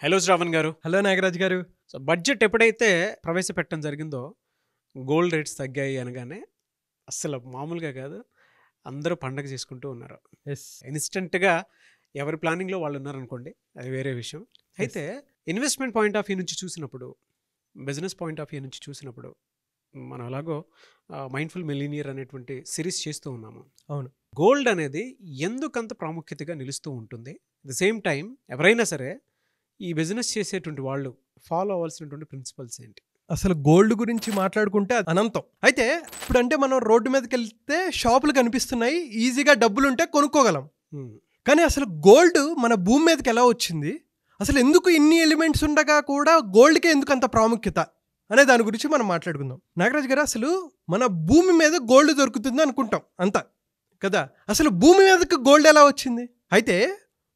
Hello Shravan గారు. Hello Nagaraj గారు. So budget ఎప్పుడైతే ప్రవేశపెట్టడం జరిగిందో గోల్డ్ రేట్స్ తగ్గాయి అనగానే అస్సలు మామూలుగా కాదు, అందరూ పండగ చేసుకుంటూ ఉన్నారు. ఎస్ ఇన్స్టెంట్గా ఎవరి ప్లానింగ్లో వాళ్ళు ఉన్నారనుకోండి, అది వేరే విషయం. అయితే ఇన్వెస్ట్మెంట్ పాయింట్ ఆఫ్ వ్యూ నుంచి చూసినప్పుడు, బిజినెస్ పాయింట్ ఆఫ్ వ్యూ నుంచి చూసినప్పుడు మనం అలాగో మైండ్ఫుల్ మిలీనియర్ అనేటువంటి సిరీస్ చేస్తూ ఉన్నాము. అవును. గోల్డ్ అనేది ఎందుకంత ప్రాముఖ్యతగా నిలుస్తూ ఉంటుంది? అట్ ద సేమ్ టైం ఎవరైనా సరే ఈ బిజినెస్ చేసేటువంటి వాళ్ళు ఫాలో అవ్వాల్సినటువంటి ప్రిన్సిపల్స్ ఏంటి? అసలు గోల్డ్ గురించి మాట్లాడుకుంటే అది అనంతం. అయితే ఇప్పుడంటే మనం రోడ్డు మీదకి వెళ్తే షాపులు కనిపిస్తున్నాయి, ఈజీగా డబ్బులు ఉంటే కొనుక్కోగలం. కానీ అసలు గోల్డ్ మన భూమి మీదకి ఎలా వచ్చింది, అసలు ఎందుకు ఇన్ని ఎలిమెంట్స్ ఉండగా కూడా గోల్డ్కే ఎందుకు అంత ప్రాముఖ్యత అనే దాని గురించి మనం మాట్లాడుకుందాం. నాగరాజ్ గారు, అసలు మన భూమి మీద గోల్డ్ దొరుకుతుంది అనుకుంటాం అంతా కదా, అసలు భూమి మీదకి గోల్డ్ ఎలా వచ్చింది? అయితే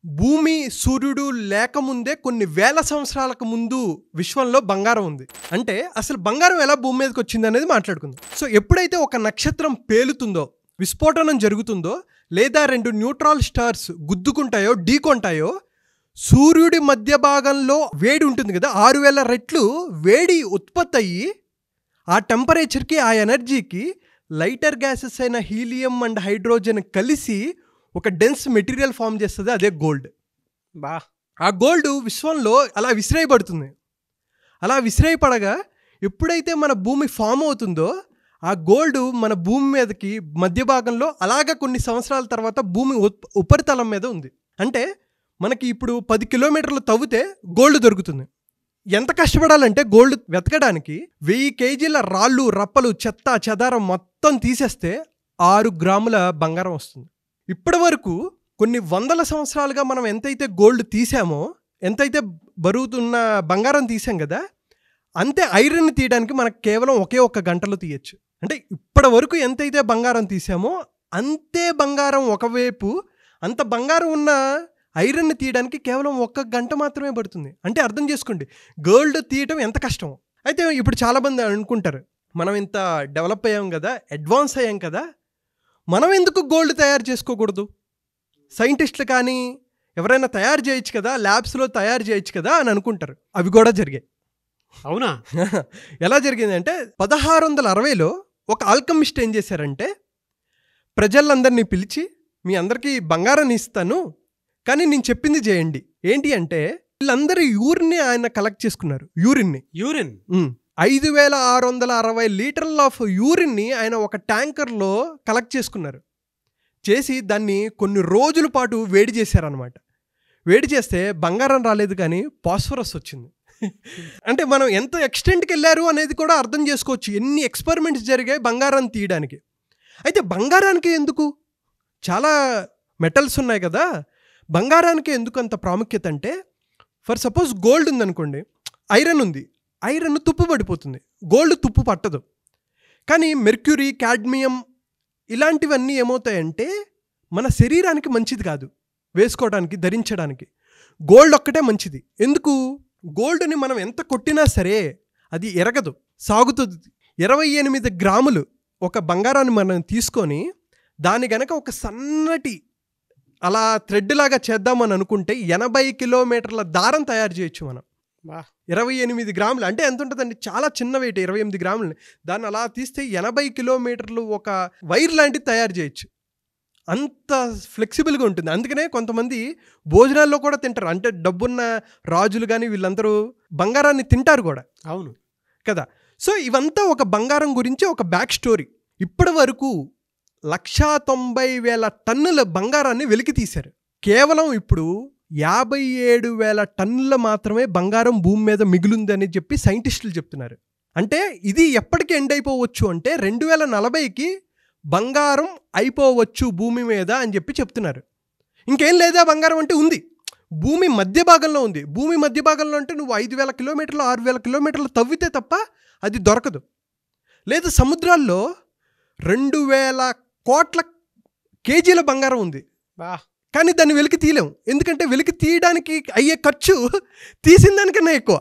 భూమి సూర్యుడు లేకముందే కొన్ని వేల సంవత్సరాలకు ముందు విశ్వంలో బంగారం ఉంది. అంటే అసలు బంగారం ఎలా భూమి మీదకి వచ్చింది అనేది మాట్లాడుకుందాం. సో ఎప్పుడైతే ఒక నక్షత్రం పేలుతుందో, విస్ఫోటనం జరుగుతుందో, లేదా రెండు న్యూట్రాల్ స్టార్స్ గుద్దుకుంటాయో, ఢీకొంటాయో, సూర్యుడి మధ్య భాగంలో వేడి ఉంటుంది కదా, 6000 రెట్లు వేడి ఉత్పత్తి అయ్యి ఆ టెంపరేచర్కి, ఆ ఎనర్జీకి లైటర్ గ్యాసెస్ అయిన హీలియం అండ్ హైడ్రోజన్ కలిసి ఒక డెన్స్ మెటీరియల్ ఫామ్ చేస్తుంది, అదే గోల్డ్. ఆ గోల్డ్ విశ్వంలో అలా విసిరేయబడుతుంది. అలా విసిరేయపడగా ఎప్పుడైతే మన భూమి ఫామ్ అవుతుందో, ఆ గోల్డ్ మన భూమి మీదకి మధ్య భాగంలో అలాగా కొన్ని సంవత్సరాల తర్వాత భూమి ఉపరితలం మీద ఉంది. అంటే మనకి ఇప్పుడు 10 కిలోమీటర్లు తవ్వితే గోల్డ్ దొరుకుతుంది. ఎంత కష్టపడాలంటే గోల్డ్ వెతకడానికి 1000 కేజీల రాళ్ళు, రప్పలు, చెత్త చెదారం మొత్తం తీసేస్తే 6 గ్రాముల బంగారం వస్తుంది. ఇప్పటి వరకు కొన్ని వందల సంవత్సరాలుగా మనం ఎంతైతే గోల్డ్ తీసామో, ఎంతైతే బరువుతున్న బంగారం తీసాం కదా, అంతే ఐరన్ తీయడానికి మనకు కేవలం ఒకే 1 గంటలో తీయచ్చు. అంటే ఇప్పటి వరకు ఎంతైతే బంగారం తీసామో అంతే బంగారం ఒకవైపు, అంత బంగారం ఉన్న ఐరన్ తీయడానికి కేవలం 1 గంట మాత్రమే పడుతుంది. అంటే అర్థం చేసుకోండి గోల్డ్ తీయటం ఎంత కష్టం. అయితే ఇప్పుడు చాలామంది అనుకుంటారు, మనం ఇంత డెవలప్ అయ్యాం కదా, అడ్వాన్స్ అయ్యాం కదా, మనం ఎందుకు గోల్డ్ తయారు చేసుకోకూడదు? సైంటిస్టులు కానీ ఎవరైనా తయారు చేయొచ్చు కదా, ల్యాబ్స్లో తయారు చేయొచ్చు కదా అని అనుకుంటారు. అవి కూడా జరిగాయి. అవునా? ఎలా జరిగిందంటే 1660లో ఒక ఆల్కమిస్ట్ ఏం చేశారంటే, ప్రజలందరినీ పిలిచి మీ అందరికీ బంగారాన్ని ఇస్తాను, కానీ నేను చెప్పింది చేయండి. ఏంటి అంటే వీళ్ళందరూ యూరిన్ని ఆయన కలెక్ట్ చేసుకున్నారు. యూరిన్ 5660 లీటర్ల ఆఫ్ యూరిన్ని ఆయన ఒక ట్యాంకర్లో కలెక్ట్ చేసుకున్నారు. చేసి దాన్ని కొన్ని రోజుల పాటు వేడి చేశారనమాట. వేడి చేస్తే బంగారం రాలేదు, కానీ ఫాస్ఫరస్ వచ్చింది. అంటే మనం ఎంత ఎక్స్టెంట్కి వెళ్ళారు అనేది కూడా అర్థం చేసుకోవచ్చు, ఎన్ని ఎక్స్పెరిమెంట్స్ జరిగాయి బంగారాన్ని తీయడానికి. అయితే బంగారానికి ఎందుకు, చాలా మెటల్స్ ఉన్నాయి కదా, బంగారానికి ఎందుకు అంత ప్రాముఖ్యత అంటే, ఫర్ సపోజ్ గోల్డ్ ఉందనుకోండి, ఐరన్ ఉంది, ఐరన్ తుప్పు పడిపోతుంది, గోల్డ్ తుప్పు పట్టదు. కానీ మెర్క్యూరీ, కాడ్మియం ఇలాంటివన్నీ ఏమవుతాయంటే మన శరీరానికి మంచిది కాదు, వేసుకోవడానికి, ధరించడానికి. గోల్డ్ ఒక్కటే మంచిది. ఎందుకు? గోల్డ్ని మనం ఎంత కొట్టినా సరే అది ఎరగదు, సాగుతుంది. 28 గ్రాములు ఒక బంగారాన్ని మనం తీసుకొని దాన్ని గనక ఒక సన్నటి అలా థ్రెడ్ లాగా చేద్దామని అనుకుంటే 80 కిలోమీటర్ల దారం తయారు చేయొచ్చు మనం. 28 గ్రాములు అంటే ఎంత ఉంటుందండి, చాలా చిన్న వెయిట్, 28 గ్రాములని దాన్ని అలా తీస్తే 80 కిలోమీటర్లు ఒక వైర్ లాంటిది తయారు చేయొచ్చు. అంత ఫ్లెక్సిబుల్గా ఉంటుంది. అందుకనే కొంతమంది భోజనాల్లో కూడా తింటారు. అంటే డబ్బున్న రాజులు కానీ వీళ్ళందరూ బంగారాన్ని తింటారు కూడా. అవును కదా. సో ఇవంతా ఒక బంగారం గురించి ఒక బ్యాక్ స్టోరీ. ఇప్పటి వరకు 190,000 టన్నుల బంగారాన్ని వెలికి తీశారు. కేవలం ఇప్పుడు 57,000 టన్నుల మాత్రమే బంగారం భూమి మీద మిగిలిందని చెప్పి సైంటిస్టులు చెప్తున్నారు. అంటే ఇది ఎప్పటికీ ఎండ్ అయిపోవచ్చు అంటే 2040కి బంగారం అయిపోవచ్చు భూమి మీద అని చెప్పి చెప్తున్నారు. ఇంకేం లేదా బంగారం అంటే? ఉంది, భూమి మధ్య భాగంలో ఉంది. భూమి మధ్య భాగంలో అంటే నువ్వు 5,000 కిలోమీటర్లు 6,000 కిలోమీటర్లు తవ్వితే తప్ప అది దొరకదు. లేదా సముద్రాల్లో 2,000 కోట్ల కేజీల బంగారం ఉంది, కానీ దాన్ని వెలికి తీయలేము. ఎందుకంటే వెలికి తీయడానికి అయ్యే ఖర్చు తీసిన దానికన్నా ఎక్కువ.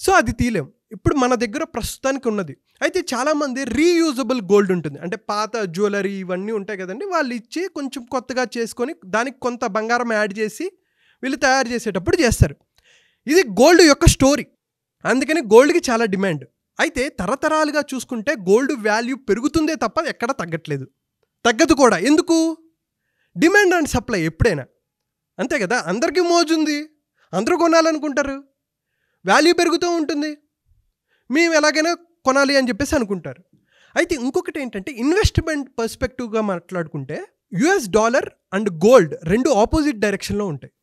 సో అది తీయలేం. ఇప్పుడు మన దగ్గర ప్రస్తుతానికి ఉన్నది. అయితే చాలామంది రీయూజబుల్ గోల్డ్ ఉంటుంది, అంటే పాత జ్యువెలరీ ఇవన్నీ ఉంటాయి కదండి, వాళ్ళు ఇచ్చి కొంచెం కొత్తగా చేసుకొని దానికి కొంత బంగారం యాడ్ చేసి వీళ్ళు తయారు చేసేటప్పుడు చేస్తారు. ఇది గోల్డ్ యొక్క స్టోరీ. అందుకని గోల్డ్కి చాలా డిమాండ్. అయితే తరతరాలుగా చూసుకుంటే గోల్డ్ వాల్యూ పెరుగుతుందే తప్ప ఎక్కడ తగ్గట్లేదు, తగ్గదు కూడా. ఎందుకు? డిమాండ్ అండ్ సప్లై ఎప్పుడైనా అంతే కదా. అందరికీ మోజుంది, అందరూ కొనాలనుకుంటారు, వాల్యూ పెరుగుతూ ఉంటుంది, మేము ఎలాగైనా కొనాలి అని చెప్పేసి అనుకుంటారు. అయితే ఇంకొకటి ఏంటంటే ఇన్వెస్ట్మెంట్ పర్స్పెక్టివ్గా మాట్లాడుకుంటే US డాలర్ అండ్ గోల్డ్ రెండు ఆపోజిట్ డైరెక్షన్లో ఉంటాయి.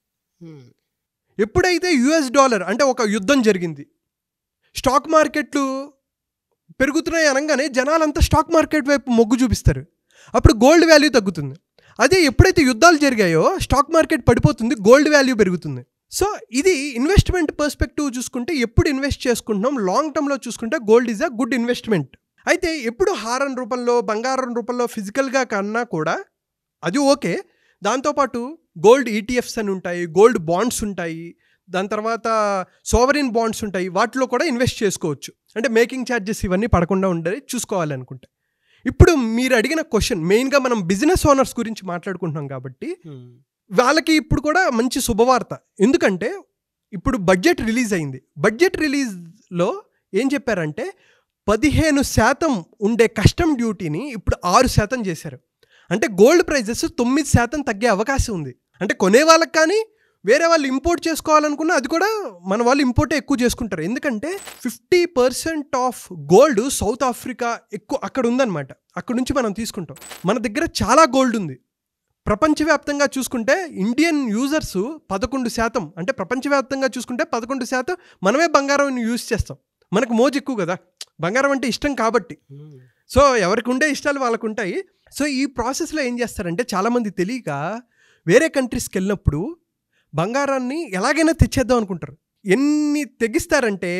ఎప్పుడైతే US డాలర్ అంటే ఒక యుద్ధం జరిగింది, స్టాక్ మార్కెట్లు పెరుగుతున్నాయి అనగానే జనాలంతా స్టాక్ మార్కెట్ వైపు మొగ్గు చూపిస్తారు, అప్పుడు గోల్డ్ వాల్యూ తగ్గుతుంది. అదే ఎప్పుడైతే యుద్ధాలు జరిగాయో స్టాక్ మార్కెట్ పడిపోతుంది, గోల్డ్ వాల్యూ పెరుగుతుంది. సో ఇది ఇన్వెస్ట్మెంట్ పర్స్పెక్టివ్ చూసుకుంటే ఎప్పుడు ఇన్వెస్ట్ చేసుకుంటున్నాం, లాంగ్ టర్మ్లో చూసుకుంటే gold is a good investment. అయితే ఎప్పుడు హారం రూపంలో బంగారం రూపంలో ఫిజికల్గా కన్నా కూడా అది ఓకే. దాంతోపాటు గోల్డ్ ETFs అని ఉంటాయి, గోల్డ్ బాండ్స్ ఉంటాయి, దాని తర్వాత సోవరిన్ బాండ్స్ ఉంటాయి, వాటిలో కూడా ఇన్వెస్ట్ చేసుకోవచ్చు. అంటే మేకింగ్ ఛార్జెస్ ఇవన్నీ పడకుండా ఉండేది చూసుకోవాలనుకుంటే. ఇప్పుడు మీరు అడిగిన క్వశ్చన్ మెయిన్గా మనం బిజినెస్ ఓనర్స్ గురించి మాట్లాడుకుంటున్నాం కాబట్టి వాళ్ళకి ఇప్పుడు కూడా మంచి శుభవార్త. ఎందుకంటే ఇప్పుడు బడ్జెట్ రిలీజ్ అయింది. బడ్జెట్ రిలీజ్లో ఏం చెప్పారంటే 15% ఉండే కస్టమ్ డ్యూటీని ఇప్పుడు 6% చేశారు. అంటే గోల్డ్ ప్రైజెస్ 9% తగ్గే అవకాశం ఉంది. అంటే కొనే వాళ్ళకి కానీ వేరే వాళ్ళు ఇంపోర్ట్ చేసుకోవాలనుకున్నా అది కూడా మన వాళ్ళు ఇంపోర్టే ఎక్కువ చేసుకుంటారు. ఎందుకంటే 50% ఆఫ్ గోల్డ్ సౌత్ ఆఫ్రికా ఎక్కువ అక్కడ ఉందన్నమాట. అక్కడ నుంచి మనం తీసుకుంటాం. మన దగ్గర చాలా గోల్డ్ ఉంది. ప్రపంచవ్యాప్తంగా చూసుకుంటే ఇండియన్ యూజర్స్ 11%, అంటే ప్రపంచవ్యాప్తంగా చూసుకుంటే 11% మనమే బంగారం యూజ్ చేస్తాం. మనకు మోజు ఎక్కువ కదా, బంగారం అంటే ఇష్టం కాబట్టి. సో ఎవరికి ఉండే ఇష్టాలు వాళ్ళకు ఉంటాయి. సో ఈ ప్రాసెస్లో ఏం చేస్తారంటే చాలామంది తెలియక వేరే కంట్రీస్కి వెళ్ళినప్పుడు బంగారాన్ని ఎలాగైనా తెచ్చేద్దాం అనుకుంటారు. ఎన్ని తెగిస్తారంటే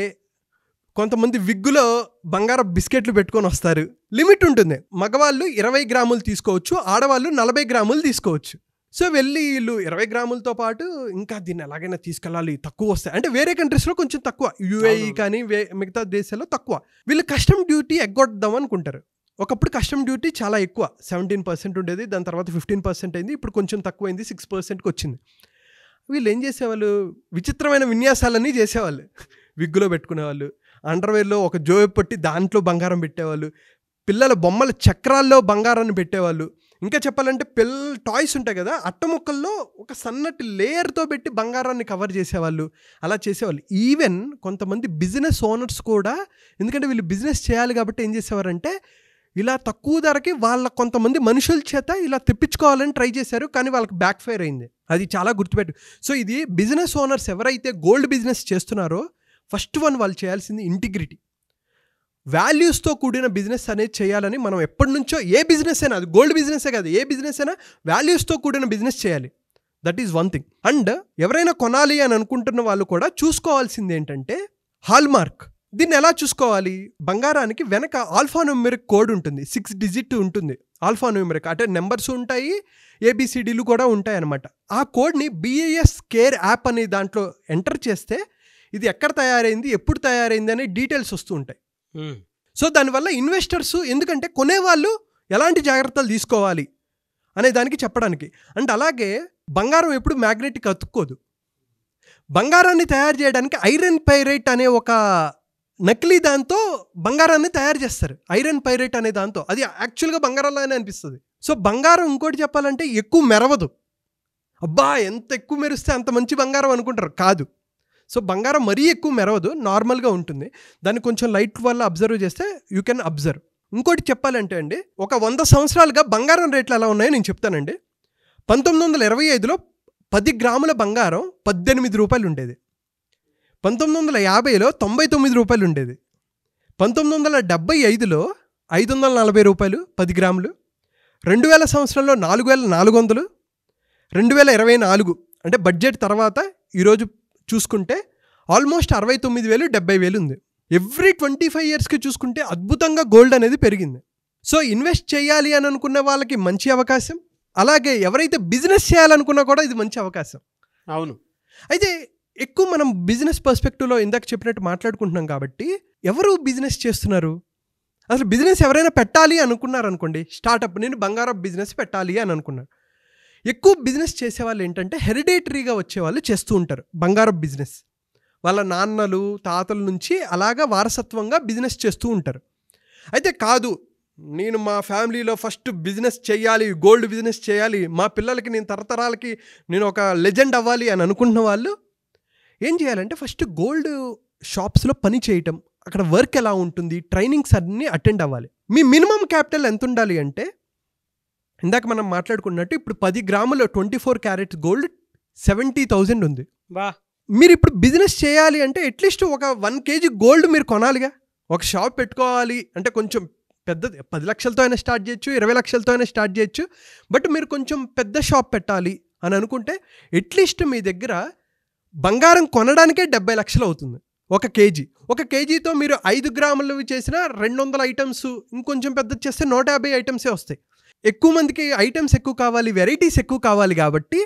కొంతమంది విగ్గులో బంగారం బిస్కెట్లు పెట్టుకొని వస్తారు. లిమిట్ ఉంటుంది. మగవాళ్ళు 20 గ్రాములు తీసుకోవచ్చు, ఆడవాళ్ళు 40 గ్రాములు తీసుకోవచ్చు. సో వెళ్ళి వీళ్ళు 20 గ్రాములతో పాటు ఇంకా దీన్ని ఎలాగైనా తీసుకెళ్ళాలి, తక్కువ వస్తాయి అంటే వేరే కంట్రీస్లో కొంచెం తక్కువ, UAE కానీ మిగతా దేశాల్లో తక్కువ. వీళ్ళు కస్టమ్ డ్యూటీ ఎగ్గొద్దాం అనుకుంటారు. ఒకప్పుడు కస్టమ్ డ్యూటీ చాలా ఎక్కువ, 17% ఉండేది, దాని తర్వాత 15% అయింది, ఇప్పుడు కొంచెం తక్కువైంది, 6%కి వచ్చింది. వీళ్ళు ఏం చేసేవాళ్ళు, విచిత్రమైన విన్యాసాలన్నీ చేసేవాళ్ళు. విగ్గులో పెట్టుకునేవాళ్ళు, అండర్వేర్లో ఒక జోబు పట్టి దాంట్లో బంగారం పెట్టేవాళ్ళు, పిల్లల బొమ్మల చక్రాల్లో బంగారాన్ని పెట్టేవాళ్ళు. ఇంకా చెప్పాలంటే టాయ్స్ ఉంటాయి కదా, అట్టముక్కల్లో ఒక సన్నటి లేయర్తో పెట్టి బంగారాన్ని కవర్ చేసేవాళ్ళు, అలా చేసేవాళ్ళు. ఈవెన్ కొంతమంది బిజినెస్ ఓనర్స్ కూడా, ఎందుకంటే వీళ్ళు బిజినెస్ చేయాలి కాబట్టి ఏం చేసేవారంటే ఇలా తక్కువ ధరకి వాళ్ళ కొంతమంది మనుషుల చేత ఇలా తెప్పించుకోవాలని ట్రై చేశారు, కానీ వాళ్ళకి బ్యాక్ ఫైర్ అయింది. అది చాలా గుర్తుపెట్టు. సో ఇది బిజినెస్ ఓనర్స్ ఎవరైతే గోల్డ్ బిజినెస్ చేస్తున్నారో ఫస్ట్ వాళ్ళు చేయాల్సింది ఇంటిగ్రిటీ. వాల్యూస్తో కూడిన బిజినెస్ అనేది చేయాలని మనం ఎప్పటి నుంచో, ఏ బిజినెస్ అయినా, అది గోల్డ్ బిజినెసే కాదు, ఏ బిజినెస్ అయినా వాల్యూస్తో కూడిన బిజినెస్ చేయాలి. That is one thing. And ఎవరైనా కొనాలి అని అనుకుంటున్న వాళ్ళు కూడా చూసుకోవాల్సింది ఏంటంటే హాల్మార్క్. దీన్ని ఎలా చూసుకోవాలి? బంగారానికి వెనక ఆల్ఫాన్యూమెరిక్ కోడ్ ఉంటుంది, 6 డిజిట్ ఉంటుంది. ఆల్ఫాన్యూమెరిక్ అంటే నెంబర్స్ ఉంటాయి, ABCDలు కూడా ఉంటాయి అన్నమాట. ఆ కోడ్ని BIS కేర్ యాప్ అనే దాంట్లో ఎంటర్ చేస్తే ఇది ఎక్కడ తయారైంది, ఎప్పుడు తయారైంది అనే డీటెయిల్స్ వస్తూ ఉంటాయి. సో దానివల్ల ఇన్వెస్టర్స్, ఎందుకంటే కొనేవాళ్ళు ఎలాంటి జాగ్రత్తలు తీసుకోవాలి అనే దానికి చెప్పడానికి. అండ్ అలాగే బంగారం ఎప్పుడు మ్యాగ్నెటిక్ అతుక్కోదు. బంగారాన్ని తయారు చేయడానికి ఐరన్ పైరైట్ అనే ఒక నకిలీ దాంతో బంగారాన్ని తయారు చేస్తారు. ఐరన్ పైరైట్ అనే దాంతో, అది యాక్చువల్గా బంగారంలానే అనిపిస్తుంది. సో బంగారం ఇంకోటి చెప్పాలంటే ఎక్కువ మెరవదు. అబ్బా ఎంత ఎక్కువ మెరిస్తే అంత మంచి బంగారం అనుకుంటారు, కాదు. సో బంగారం మరీ ఎక్కువ మెరవదు, నార్మల్గా ఉంటుంది. దాన్ని కొంచెం లైట్ వల్ల అబ్జర్వ్ చేస్తే యూ కెన్ అబ్జర్వ్. ఇంకోటి చెప్పాలంటే అండి, ఒక 100 సంవత్సరాలుగా బంగారం రేట్లు ఎలా ఉన్నాయో నేను చెప్తానండి. 1925లో 10 గ్రాముల బంగారం 18 రూపాయలు ఉండేది. 1950లో 99 రూపాయలు ఉండేది. 1975లో 540 రూపాయలు 10 గ్రాములు. 2000 సంవత్సరంలో 4400. 2024 అంటే బడ్జెట్ తర్వాత ఈరోజు చూసుకుంటే ఆల్మోస్ట్ 69,000 70,000 ఉంది. ఎవ్రీ 25 ఇయర్స్కి చూసుకుంటే అద్భుతంగా గోల్డ్ అనేది పెరిగింది. సో ఇన్వెస్ట్ చేయాలి అని అనుకున్న వాళ్ళకి మంచి అవకాశం, అలాగే ఎవరైతే బిజినెస్ చేయాలనుకున్నా కూడా ఇది మంచి అవకాశం. అవును. అయితే ఎక్కువ మనం బిజినెస్ పర్స్పెక్టివ్లో ఇందాక చెప్పినట్టు మాట్లాడుకుంటున్నాం కాబట్టి, ఎవరు బిజినెస్ చేస్తున్నారు, అసలు బిజినెస్ ఎవరైనా పెట్టాలి అనుకున్నారనుకోండి, స్టార్టప్, నేను బంగారం బిజినెస్ పెట్టాలి అని అనుకున్నారు. ఎక్కువ బిజినెస్ చేసేవాళ్ళు ఏంటంటే హెరిడేటరీగా వచ్చేవాళ్ళు చేస్తూ ఉంటారు బంగారం బిజినెస్. వాళ్ళ నాన్నలు తాతల నుంచి అలాగా వారసత్వంగా బిజినెస్ చేస్తూ ఉంటారు. అయితే కాదు, నేను మా ఫ్యామిలీలో ఫస్ట్ బిజినెస్ చేయాలి, గోల్డ్ బిజినెస్ చేయాలి, మా పిల్లలకి నేను తరతరాలకి నేను ఒక లెజెండ్ అవ్వాలి అని అనుకుంటున్న వాళ్ళు ఏం చేయాలంటే ఫస్ట్ గోల్డ్ షాప్స్లో పని చేయటం, అక్కడ వర్క్ ఎలా ఉంటుంది, ట్రైనింగ్స్ అన్నీ అటెండ్ అవ్వాలి. మీ మినిమం క్యాపిటల్ ఎంత ఉండాలి అంటే, ఇందాక మనం మాట్లాడుకున్నట్టు ఇప్పుడు 10 గ్రాముల 24 క్యారెట్స్ గోల్డ్ 70,000 ఉంది. మీరు ఇప్పుడు బిజినెస్ చేయాలి అంటే అట్లీస్ట్ ఒక 1 kg గోల్డ్ మీరు కొనాలిగా. ఒక షాప్ పెట్టుకోవాలి అంటే కొంచెం పెద్దది, 10 లక్షలతో అయినా స్టార్ట్ చేయొచ్చు, 20 లక్షలతో అయినా స్టార్ట్ చేయొచ్చు. బట్ మీరు కొంచెం పెద్ద షాప్ పెట్టాలి అని అనుకుంటే అట్లీస్ట్ మీ దగ్గర బంగారం కొనడానికే 70 లక్షలు అవుతుంది ఒక కేజీ. ఒక కేజీతో మీరు 5 గ్రాములవి చేసిన 200 ఐటమ్స్, ఇంకొంచెం పెద్ద చేస్తే 150 ఐటమ్సే వస్తాయి. ఎక్కువ మందికి ఐటమ్స్ ఎక్కువ కావాలి, వెరైటీస్ ఎక్కువ కావాలి కాబట్టి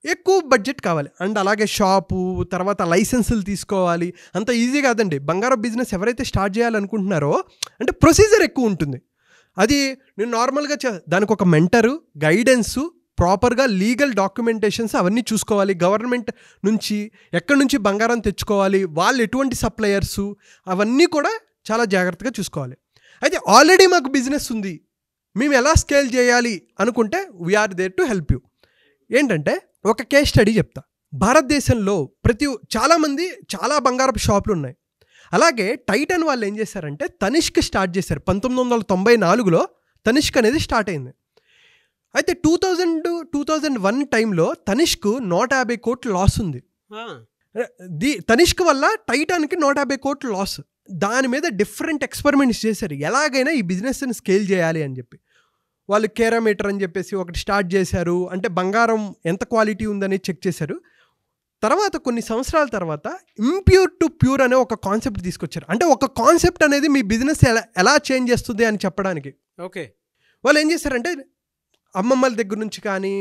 ఎక్కువ బడ్జెట్ కావాలి. అండ్ అలాగే షాపు, తర్వాత లైసెన్సులు తీసుకోవాలి. అంత ఈజీ కాదండి. బంగారం బిజినెస్ ఎవరైతే స్టార్ట్ చేయాలనుకుంటున్నారో అంటే ప్రొసీజర్ ఎక్కువ ఉంటుంది. అది నేను నార్మల్గా దానికి ఒక మెంటరు, గైడెన్సు, ప్రాపర్గా లీగల్ డాక్యుమెంటేషన్స్ అవన్నీ చూసుకోవాలి. గవర్నమెంట్ నుంచి ఎక్కడి నుంచి బంగారం తెచ్చుకోవాలి, వాళ్ళు ఎటువంటి సప్లయర్సు, అవన్నీ కూడా చాలా జాగ్రత్తగా చూసుకోవాలి. అయితే ఆల్రెడీ మాకు బిజినెస్ ఉంది, మేము ఎలా స్కేల్ చేయాలి అనుకుంటే we are there to help you. ఏంటంటే ఒక కేస్ స్టడీ చెప్తా. భారతదేశంలో చాలామంది చాలా బంగారపు షాపులు ఉన్నాయి. అలాగే టైటన్ వాళ్ళు ఏం చేశారంటే తనిష్క్ స్టార్ట్ చేశారు. 1994లో తనిష్క్ అనేది స్టార్ట్ అయింది. అయితే 2001 టైంలో తనిష్క్ 150 కోట్ల లాస్ ఉంది. తనిష్క్ వల్ల టైటాన్కి 150 కోట్ల లాస్. దాని మీద డిఫరెంట్ ఎక్స్పెరిమెంట్స్ చేశారు, ఎలాగైనా ఈ బిజినెస్ని స్కేల్ చేయాలి అని చెప్పి. వాళ్ళు కేరామీటర్ అని చెప్పేసి ఒకటి స్టార్ట్ చేశారు. అంటే బంగారం ఎంత క్వాలిటీ ఉందని చెక్ చేశారు. తర్వాత కొన్ని సంవత్సరాల తర్వాత ఇంప్యూర్ టు ప్యూర్ అనే ఒక కాన్సెప్ట్ తీసుకొచ్చారు. అంటే ఒక కాన్సెప్ట్ అనేది మీ బిజినెస్ ఎలా చేంజ్ చేస్తుంది అని చెప్పడానికి. ఓకే, వాళ్ళు ఏం చేశారంటే అమ్మమ్మల దగ్గర నుంచి కానీ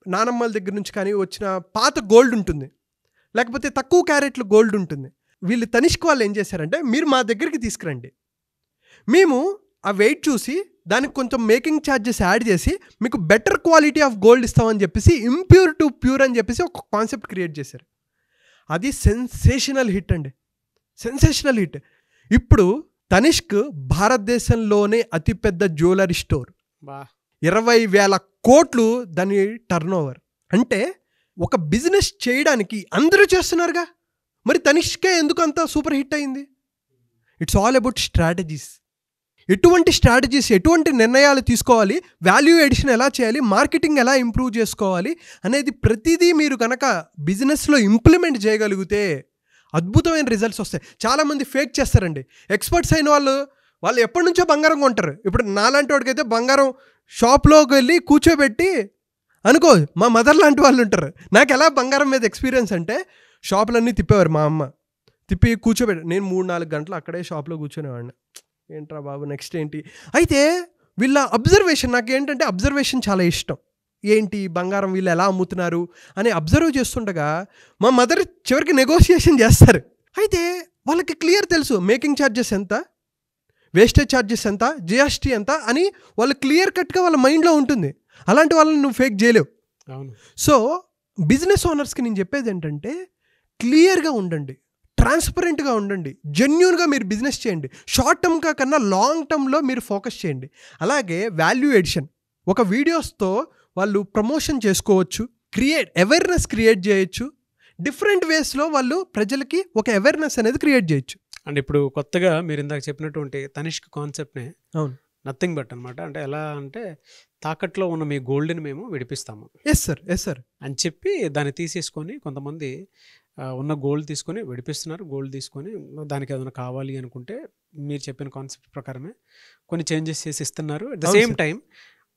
నానమ్మల దగ్గర నుంచి కానీ వచ్చిన పాత గోల్డ్ ఉంటుంది, లేకపోతే తక్కువ క్యారెట్లు గోల్డ్ ఉంటుంది. వీళ్ళు తనిష్క్ వాళ్ళు ఏం చేశారంటే మీరు మా దగ్గరికి తీసుకురండి, మేము ఆ వెయిట్ చూసి దానికి కొంచెం మేకింగ్ ఛార్జెస్ యాడ్ చేసి మీకు బెటర్ క్వాలిటీ ఆఫ్ గోల్డ్ ఇస్తామని చెప్పేసి ఇంప్యూర్ టు ప్యూర్ అని చెప్పేసి ఒక కాన్సెప్ట్ క్రియేట్ చేశారు. అది సెన్సేషనల్ హిట్ అండి, సెన్సేషనల్ హిట్. ఇప్పుడు తనిష్క్ భారతదేశంలోనే అతిపెద్ద జ్యువెలరీ స్టోర్. 20,000 కోట్లు దాని టర్న్ ఓవర్. అంటే ఒక బిజినెస్ చేయడానికి అందరూ చేస్తున్నారుగా, మరి తనిష్కే ఎందుకు అంత సూపర్ హిట్ అయింది? It's all about strategies. ఎటువంటి స్ట్రాటజీస్, ఎటువంటి నిర్ణయాలు తీసుకోవాలి, వాల్యూ ఎడిషన్ ఎలా చేయాలి, మార్కెటింగ్ ఎలా ఇంప్రూవ్ చేసుకోవాలి అనేది ప్రతిదీ మీరు కనుక బిజినెస్లో ఇంప్లిమెంట్ చేయగలిగితే అద్భుతమైన రిజల్ట్స్ వస్తాయి. చాలామంది ఫేక్ చేస్తారండి. ఎక్స్పర్ట్స్ అయిన వాళ్ళు ఎప్పటి నుంచో బంగారం కొంటారు. ఇప్పుడు నాలాంటి వాడికైతే బంగారం షాప్లోకి వెళ్ళి కూర్చోబెట్టి అనుకో, మా మదర్ లాంటి వాళ్ళు ఉంటారు. నాకు ఎలా బంగారం మీద ఎక్స్పీరియన్స్ అంటే షాపులన్నీ తిప్పేవారు మా అమ్మ, తిప్పి కూర్చోబెట్టి నేను 3-4 గంటలు అక్కడే షాప్లో కూర్చునేవాడిని. ఏంట్రా బాబు నెక్స్ట్ ఏంటి. అయితే వీళ్ళ అబ్జర్వేషన్, నాకేంటంటే అబ్జర్వేషన్ చాలా ఇష్టం. ఏంటి బంగారం వీళ్ళు ఎలా అమ్ముతున్నారు అని అబ్జర్వ్ చేస్తుండగా మా మదర్ చివరికి నెగోషియేషన్ చేస్తారు. అయితే వాళ్ళకి క్లియర్ తెలుసు మేకింగ్ ఛార్జెస్ ఎంత, వేస్టేజ్ ఛార్జెస్ ఎంత, జిఎస్టీ ఎంత అని వాళ్ళు క్లియర్ కట్గా వాళ్ళ మైండ్లో ఉంటుంది. అలాంటి వాళ్ళని నువ్వు ఫేక్ చేయలేవు. సో బిజినెస్ ఓనర్స్కి నేను చెప్పేది ఏంటంటే క్లియర్గా ఉండండి, ట్రాన్స్పరెంట్గా ఉండండి, జెన్యూన్గా మీరు బిజినెస్ చేయండి. షార్ట్ టర్మ్గా కన్నా లాంగ్ టర్మ్లో మీరు ఫోకస్ చేయండి. అలాగే వాల్యూ ఎడిషన్, ఒక వీడియోస్తో వాళ్ళు ప్రమోషన్ చేసుకోవచ్చు, అవేర్నెస్ క్రియేట్ చేయొచ్చు. డిఫరెంట్ వేస్లో వాళ్ళు ప్రజలకి ఒక అవేర్నెస్ అనేది క్రియేట్ చేయొచ్చు. అండ్ ఇప్పుడు కొత్తగా మీరు ఇందాక చెప్పినటువంటి తనిష్క్ కాన్సెప్ట్నే అవును నథింగ్ బట్ అనమాట. అంటే ఎలా అంటే తాకట్లో ఉన్న మీ గోల్డ్ని మేము విడిపిస్తాము, ఎస్ సార్ అని చెప్పి దాన్ని తీసేసుకొని కొంతమంది ఉన్న గోల్డ్ తీసుకొని విడిపిస్తున్నారు. గోల్డ్ తీసుకొని దానికి ఏదైనా కావాలి అనుకుంటే మీరు చెప్పిన కాన్సెప్ట్ ప్రకారమే కొన్ని చేంజెస్ చేసి ఇస్తున్నారు. అట్ ద సేమ్ టైం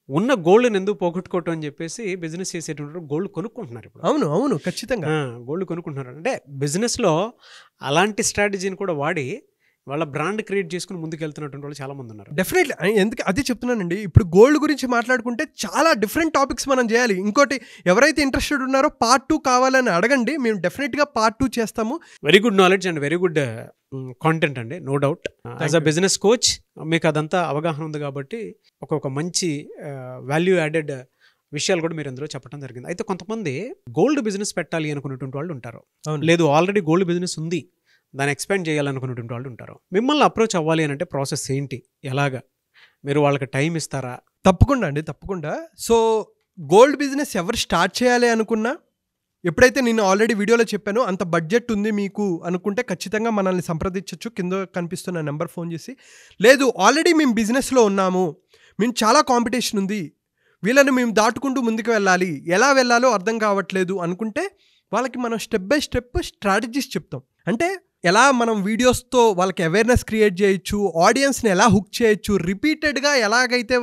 ఉన్న గోల్డ్ని ఎందుకు పోగొట్టుకోవటం అని చెప్పేసి బిజినెస్ చేసేటువంటి గోల్డ్ కొనుక్కుంటున్నారు ఇప్పుడు. అవును ఖచ్చితంగా గోల్డ్ కొనుక్కుంటున్నారు. అంటే బిజినెస్లో అలాంటి స్ట్రాటజీని కూడా వాడి వాళ్ళ బ్రాండ్ క్రియేట్ చేసుకుని ముందుకెళ్తున్నటువంటి వాళ్ళు చాలా మంది ఉన్నారు. డెఫినెట్లీ, ఎందుకు అదే చెప్తున్నానండి. ఇప్పుడు గోల్డ్ గురించి మాట్లాడుకుంటే చాలా డిఫరెంట్ టాపిక్స్ మనం చేయాలి. ఇంకోటి ఎవరైతే ఇంట్రెస్టెడ్ ఉన్నారో పార్ట్ 2 కావాలని అడగండి, మేము డెఫినెట్గా పార్ట్ 2 చేస్తాము. Very good knowledge and very good content అండి, no doubt. As a business coach మీకు అదంతా అవగాహన ఉంది కాబట్టి ఒక మంచి వాల్యూ యాడెడ్ విషయాలు కూడా మీరు అందులో చెప్పడం జరిగింది. అయితే కొంతమంది గోల్డ్ బిజినెస్ పెట్టాలి అనుకున్నటువంటి వాళ్ళు ఉంటారు, అవును. లేదు ఆల్రెడీ గోల్డ్ బిజినెస్ ఉంది దాన్ని ఎక్స్పాండ్ చేయాలనుకున్నటువంటి వాళ్ళు ఉంటారు. మిమ్మల్ని అప్రోచ్ అవ్వాలి అని అంటే ప్రాసెస్ ఏంటి, ఎలాగా, మీరు వాళ్ళకి టైం ఇస్తారా? తప్పకుండా అండి, తప్పకుండా. సో గోల్డ్ బిజినెస్ ఎవరు స్టార్ట్ చేయాలి అనుకున్నా, ఎప్పుడైతే నేను ఆల్రెడీ వీడియోలో చెప్పానో అంత బడ్జెట్ ఉంది మీకు అనుకుంటే ఖచ్చితంగా మనల్ని సంప్రదించవచ్చు. కింద కనిపిస్తున్న నెంబర్ ఫోన్ చేసి, లేదు ఆల్రెడీ మేము బిజినెస్లో ఉన్నాము, మేము చాలా కాంపిటీషన్ ఉంది, వీళ్ళని మేము దాటుకుంటూ ముందుకు వెళ్ళాలి, ఎలా వెళ్ళాలో అర్థం కావట్లేదు అనుకుంటే వాళ్ళకి మనం స్టెప్ బై స్టెప్ స్ట్రాటజీస్ చెప్తాం. అంటే ఎలా మనం వీడియోస్తో వాళ్ళకి అవేర్నెస్ క్రియేట్ చేయొచ్చు, ఆడియన్స్ని ఎలా హుక్ చేయొచ్చు, రిపీటెడ్గా ఎలాగైతే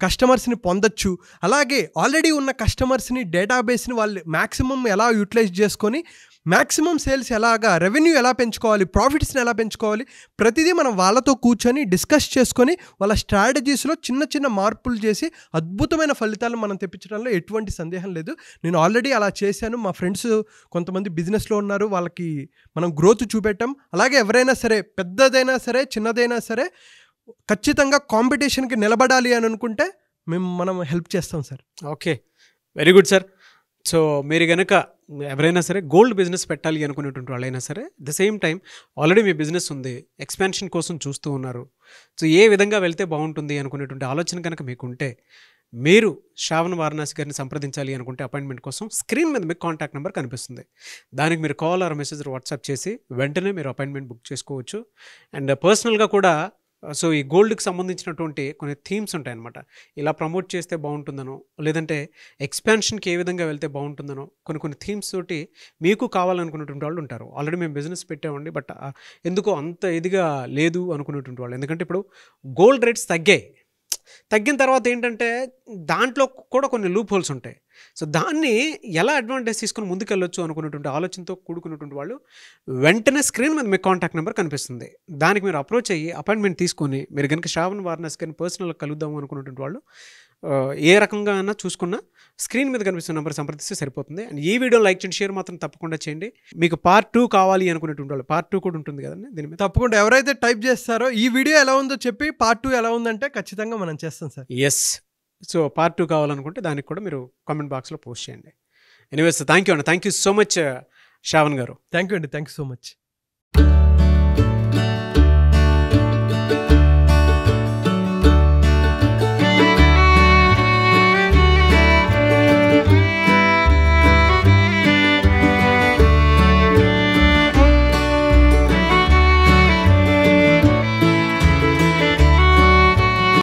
కస్టమర్స్ని పొందొచ్చు, అలాగే ఆల్రెడీ ఉన్న కస్టమర్స్ని డేటాబేస్ని వాళ్ళు మ్యాక్సిమం ఎలా యూటిలైజ్ చేసుకొని మ్యాక్సిమం సేల్స్ ఎలాగా, రెవెన్యూ ఎలా పెంచుకోవాలి, ప్రాఫిట్స్ని ఎలా పెంచుకోవాలి, ప్రతిదీ మనం వాళ్ళతో కూర్చొని డిస్కస్ చేసుకొని వాళ్ళ స్ట్రాటజీస్లో చిన్న చిన్న మార్పులు చేసి అద్భుతమైన ఫలితాలు మనం తెప్పించడంలో ఎటువంటి సందేహం లేదు. నేను ఆల్రెడీ అలా చేశాను. మా ఫ్రెండ్స్ కొంతమంది బిజినెస్లో ఉన్నారు, వాళ్ళకి మనం గ్రోత్ చూపెట్టాం. అలాగే ఎవరైనా సరే, పెద్దదైనా సరే చిన్నదైనా సరే, ఖచ్చితంగా కాంపిటీషన్కి నిలబడాలి అని అనుకుంటే మనం హెల్ప్ చేస్తాం sir. Okay, very good sir. So మీరు కనుక ఎవరైనా సరే గోల్డ్ బిజినెస్ పెట్టాలి అనుకునేటువంటి వాళ్ళైనా సరే, the same time already me business ఉంది, ఎక్స్పాన్షన్ కోసం చూస్తూ ఉన్నారు, సో ఏ విధంగా వెళ్తే బాగుంటుంది అనుకునేటువంటి ఆలోచన కనుక మీకుంటే, మీరు శ్రావణ్ వారణాసి గారిని సంప్రదించాలి అనుకుంటే అపాయింట్మెంట్ కోసం స్క్రీన్ మీద మీకు కాంటాక్ట్ నెంబర్ కనిపిస్తుంది. దానికి మీరు కాల్ ఆర్ మెసేజ్ వాట్సాప్ చేసి వెంటనే మీరు అపాయింట్మెంట్ బుక్ చేసుకోవచ్చు. అండ్ పర్సనల్గా కూడా సో ఈ గోల్డ్కి సంబంధించినటువంటి కొన్ని థీమ్స్ ఉంటాయన్నమాట. ఇలా ప్రమోట్ చేస్తే బాగుంటుందనో, లేదంటే ఎక్స్పాన్షన్కి ఏ విధంగా వెళ్తే బాగుంటుందనో కొన్ని థీమ్స్ తోటి మీకు కావాలనుకునేటువంటి వాళ్ళు ఉంటారు. ఆల్రెడీ మేము బిజినెస్ పెట్టామండి, బట్ ఎందుకో అంత ఇదిగా లేదు అనుకునేటువంటి వాళ్ళు. ఎందుకంటే ఇప్పుడు గోల్డ్ రేట్స్ తగ్గిన తర్వాత ఏంటంటే దాంట్లో కూడా కొన్ని లూప్ హోల్స్ ఉంటాయి. సో దాన్ని ఎలా అడ్వాంటేజ్ తీసుకుని ముందుకెళ్ళొచ్చు అనుకున్నటువంటి ఆలోచనతో కూడుకున్నటువంటి వాళ్ళు వెంటనే స్క్రీన్ మీద మీకు కాంటాక్ట్ నెంబర్ కనిపిస్తుంది. దానికి మీరు అప్రోచ్ అయ్యి అపాయింట్మెంట్ తీసుకొని, మీరు కనుక శ్రావణ్ వారణాసి గారిని పర్సనల్గా కలుద్దాము అనుకున్నటువంటి వాళ్ళు ఏ రకంగా అయినా చూసుకున్నా స్క్రీన్ మీద కనిపిస్తున్న నెంబర్ సంప్రదిస్తే సరిపోతుంది. అండ్ ఈ వీడియో లైక్ చేయండి, షేర్ మాత్రం తప్పకుండా చేయండి. మీకు పార్ట్ 2 కావాలి అనుకునేటువంటి వాళ్ళు, పార్ట్ 2 కూడా ఉంటుంది కదండి దీని మీద. తప్పకుండా ఎవరైతే టైప్ చేస్తారో ఈ వీడియో ఎలా ఉందో చెప్పి పార్ట్ 2 ఎలా ఉందంటే ఖచ్చితంగా మనం చేస్తాం సార్. ఎస్, సో పార్ట్ 2 కావాలనుకుంటే దానికి కూడా మీరు కామెంట్ బాక్స్లో పోస్ట్ చేయండి. ఎనీవేస్ థ్యాంక్ యూ అండి, thank you so much Shravan గారు. థ్యాంక్ యూ అండి, థ్యాంక్ యూ సో మచ్.